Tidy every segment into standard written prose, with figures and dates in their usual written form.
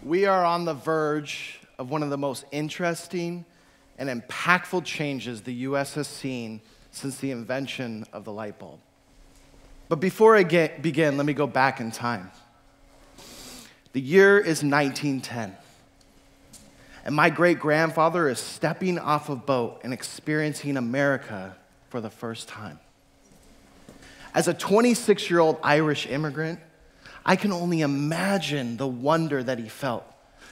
We are on the verge of one of the most interesting and impactful changes the U.S. has seen since the invention of the light bulb. But before I begin, let me go back in time. The year is 1910, and my great-grandfather is stepping off a boat and experiencing America for the first time. As a 26-year-old Irish immigrant, I can only imagine the wonder that he felt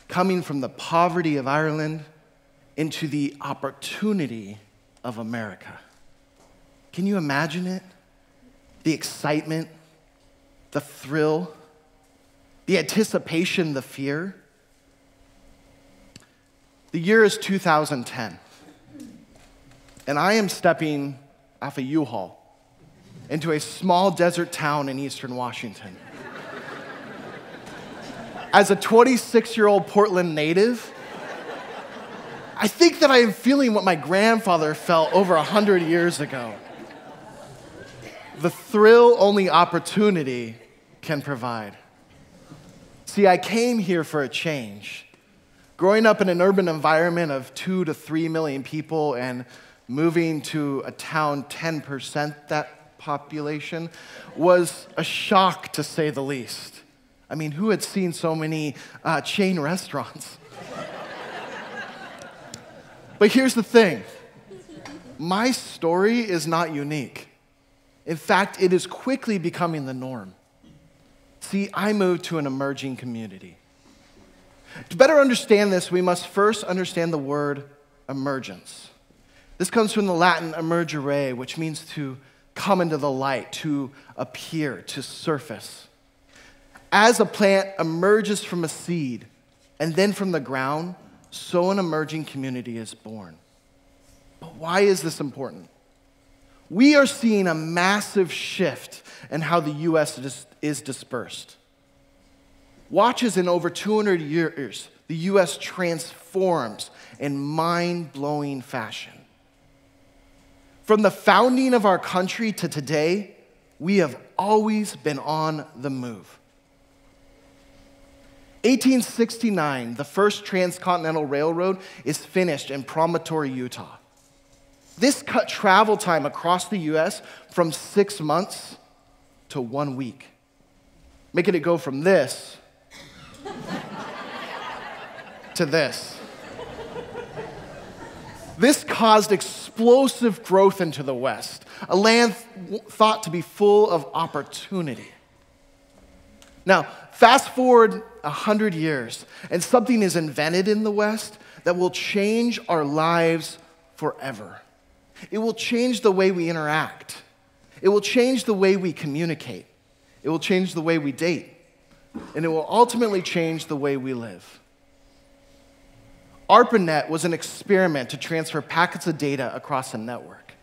coming from the poverty of Ireland into the opportunity of America. Can you imagine it? The excitement, the thrill, the anticipation, the fear. The year is 2010, and I am stepping off a U-Haul into a small desert town in eastern Washington. As a 26-year-old Portland native, I think that I am feeling what my grandfather felt over 100 years ago. The thrill only opportunity can provide. See, I came here for a change. Growing up in an urban environment of 2 to 3 million people and moving to a town 10% that population was a shock, to say the least. I mean, who had seen so many chain restaurants? But here's the thing. My story is not unique. In fact, it is quickly becoming the norm. See, I moved to an emerging community. To better understand this, we must first understand the word emergence. This comes from the Latin emergere, which means to come into the light, to appear, to surface. As a plant emerges from a seed and then from the ground, so an emerging community is born. But why is this important? We are seeing a massive shift in how the U.S. is dispersed. Watch as in over 200 years, the U.S. transforms in mind-blowing fashion. From the founding of our country to today, we have always been on the move. 1869, the first transcontinental railroad is finished in Promontory, Utah. This cut travel time across the U.S. from 6 months to 1 week, making it go from this to this. This caused explosive growth into the West, a land thought to be full of opportunity. Now, fast forward 100 years, and something is invented in the West that will change our lives forever. It will change the way we interact. It will change the way we communicate. It will change the way we date. And it will ultimately change the way we live. ARPANET was an experiment to transfer packets of data across a network.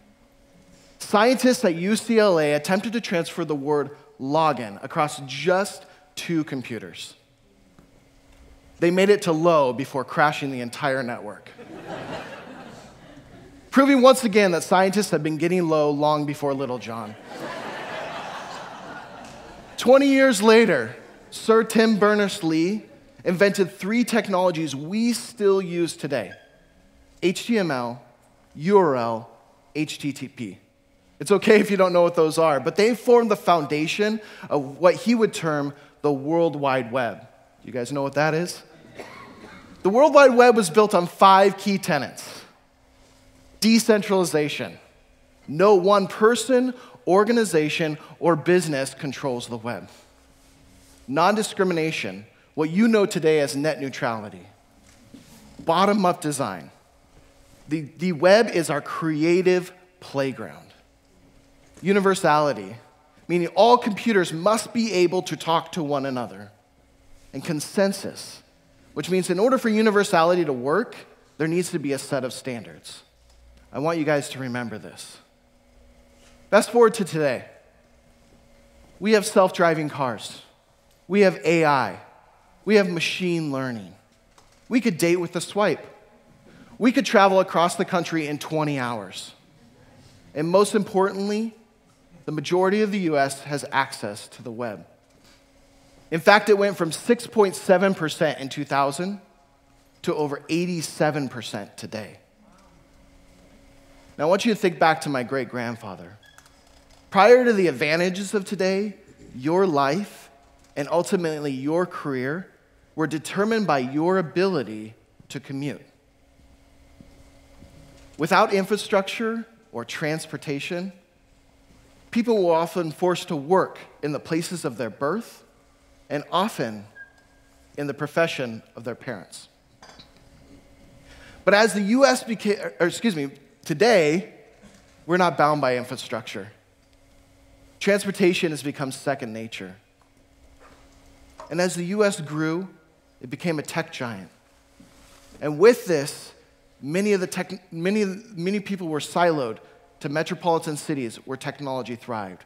Scientists at UCLA attempted to transfer the word login across just 2 computers. They made it to low before crashing the entire network. Proving once again that scientists have been getting low long before Little John. 20 years later, Sir Tim Berners-Lee invented 3 technologies we still use today: HTML, URL, HTTP. It's okay if you don't know what those are, but they formed the foundation of what he would term the World Wide Web. You guys know what that is? The World Wide Web was built on 5 key tenets. Decentralization. No one person, organization, or business controls the web. Non-discrimination, what you know today as net neutrality. Bottom-up design. The web is our creative playground. Universality, meaning all computers must be able to talk to one another. And consensus, which means in order for universality to work, there needs to be a set of standards. I want you guys to remember this. Fast forward to today. We have self-driving cars. We have AI. We have machine learning. We could date with a swipe. We could travel across the country in 20 hours. And most importantly, the majority of the U.S. has access to the web. In fact, it went from 6.7% in 2000 to over 87% today. Now, I want you to think back to my great-grandfather. Prior to the advantages of today, your life and ultimately your career were determined by your ability to commute. Without infrastructure or transportation, people were often forced to work in the places of their birth and often in the profession of their parents. But as the U.S. today, we're not bound by infrastructure. Transportation has become second nature. And as the U.S. grew, it became a tech giant. And with this, many people were siloed to metropolitan cities where technology thrived.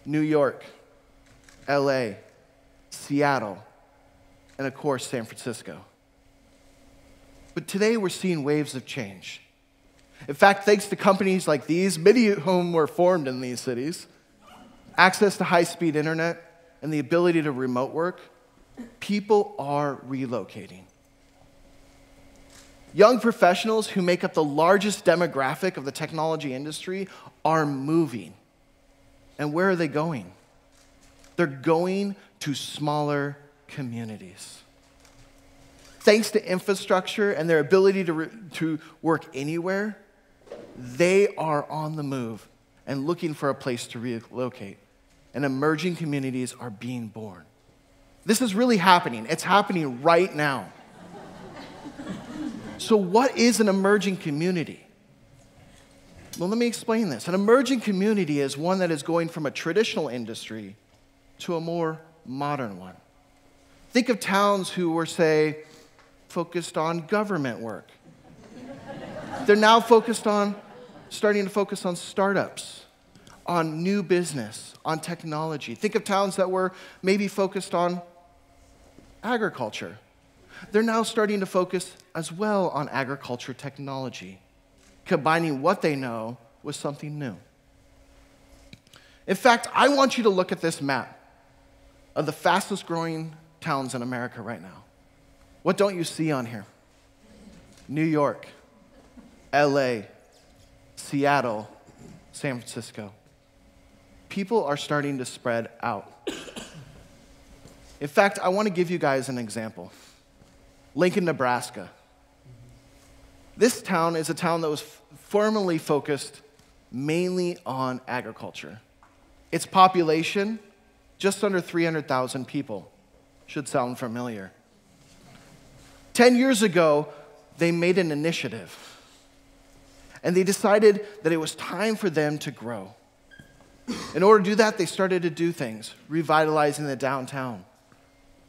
New York, LA, Seattle, and of course, San Francisco. But today we're seeing waves of change. In fact, thanks to companies like these, many of whom were formed in these cities, access to high-speed internet, and the ability to remote work, people are relocating. Young professionals who make up the largest demographic of the technology industry are moving. And where are they going? They're going to smaller communities. Thanks to infrastructure and their ability to work anywhere, they are on the move and looking for a place to relocate. And emerging communities are being born. This is really happening. It's happening right now. So what is an emerging community? Well, let me explain this. An emerging community is one that is going from a traditional industry to a more modern one. Think of towns who were, say, focused on government work. They're now starting to focus on startups, on new business, on technology. Think of towns that were maybe focused on agriculture. They're now starting to focus as well on agriculture technology, combining what they know with something new. In fact, I want you to look at this map of the fastest growing towns in America right now. What don't you see on here? New York, LA, Seattle, San Francisco. People are starting to spread out. In fact, I want to give you guys an example. Lincoln, Nebraska. This town is a town that was formerly focused mainly on agriculture. Its population, just under 300,000 people. Should sound familiar. 10 years ago, they made an initiative. And they decided that it was time for them to grow. In order to do that, they started to do things, revitalizing the downtown,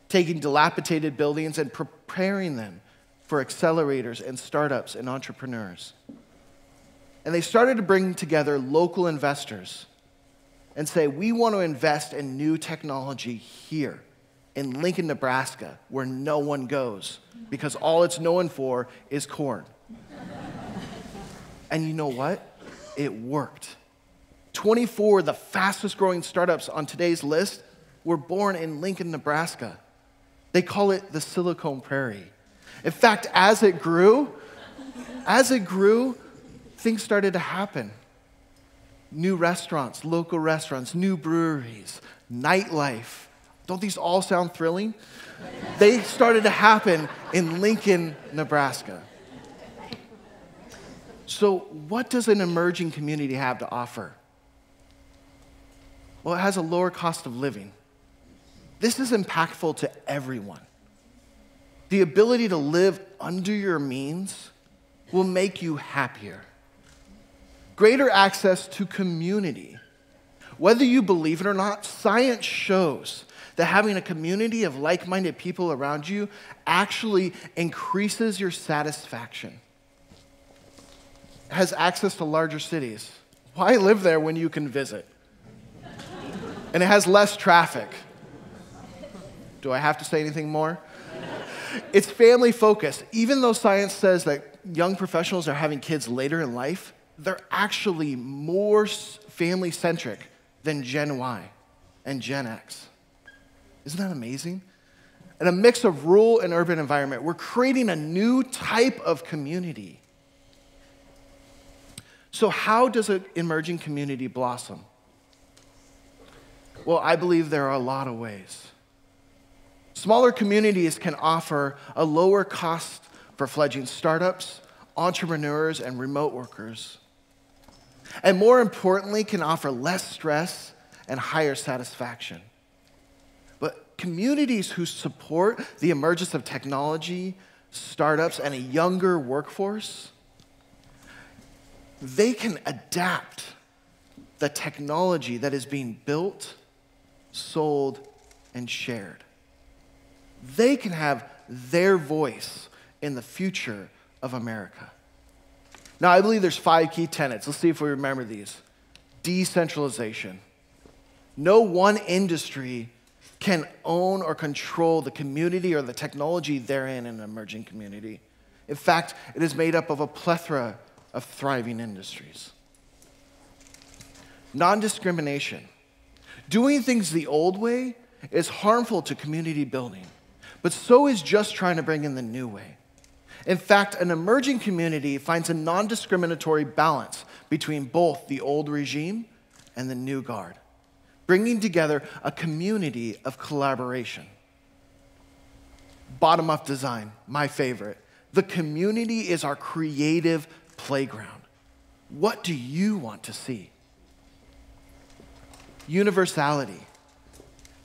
taking dilapidated buildings and preparing them for accelerators and startups and entrepreneurs. And they started to bring together local investors and say, we want to invest in new technology here in Lincoln, Nebraska, where no one goes because all it's known for is corn. And you know what? It worked. 24 of the fastest growing startups on today's list were born in Lincoln, Nebraska. They call it the Silicon Prairie. In fact, as it grew, things started to happen. New restaurants, local restaurants, new breweries, nightlife. Don't these all sound thrilling? They started to happen in Lincoln, Nebraska. So what does an emerging community have to offer? Well, it has a lower cost of living. This is impactful to everyone. The ability to live under your means will make you happier. Greater access to community. Whether you believe it or not, science shows that having a community of like-minded people around you actually increases your satisfaction. It has access to larger cities. Why live there when you can visit? And it has less traffic. Do I have to say anything more? It's family focused. Even though science says that young professionals are having kids later in life, they're actually more family-centric than Gen Y and Gen X. Isn't that amazing? In a mix of rural and urban environment, we're creating a new type of community. So how does an emerging community blossom? Well, I believe there are a lot of ways. Smaller communities can offer a lower cost for fledgling startups, entrepreneurs, and remote workers. And more importantly, can offer less stress and higher satisfaction. But communities who support the emergence of technology, startups, and a younger workforce, they can adapt the technology that is being built, sold, and shared. They can have their voice in the future of America. Now, I believe there's 5 key tenets. Let's see if we remember these. Decentralization. No one industry can own or control the community or the technology therein in an emerging community. In fact, it is made up of a plethora of thriving industries. Non-discrimination. Doing things the old way is harmful to community building, but so is just trying to bring in the new way. In fact, an emerging community finds a non-discriminatory balance between both the old regime and the new guard, bringing together a community of collaboration. Bottom-up design, my favorite. The community is our creative playground. What do you want to see? Universality.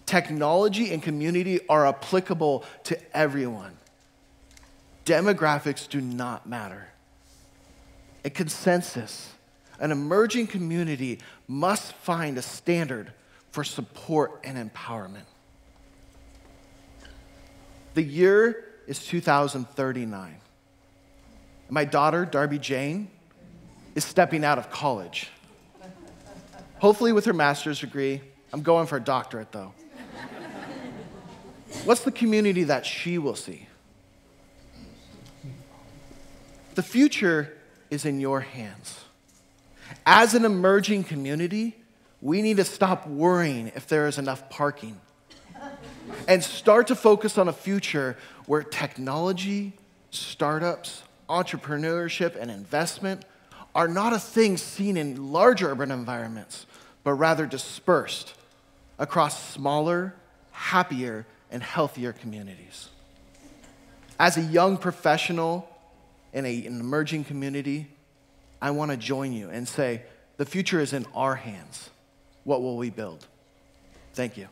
Technology and community are applicable to everyone. Demographics do not matter. A consensus. An emerging community must find a standard for support and empowerment. The year is 2039. My daughter, Darby Jane, is stepping out of college. Hopefully with her master's degree. I'm going for a doctorate, though. What's the community that she will see? The future is in your hands. As an emerging community, we need to stop worrying if there is enough parking and start to focus on a future where technology, startups, entrepreneurship, and investment are not a thing seen in large urban environments, but rather dispersed across smaller, happier, and healthier communities. As a young professional in an emerging community, I want to join you and say, the future is in our hands. What will we build? Thank you.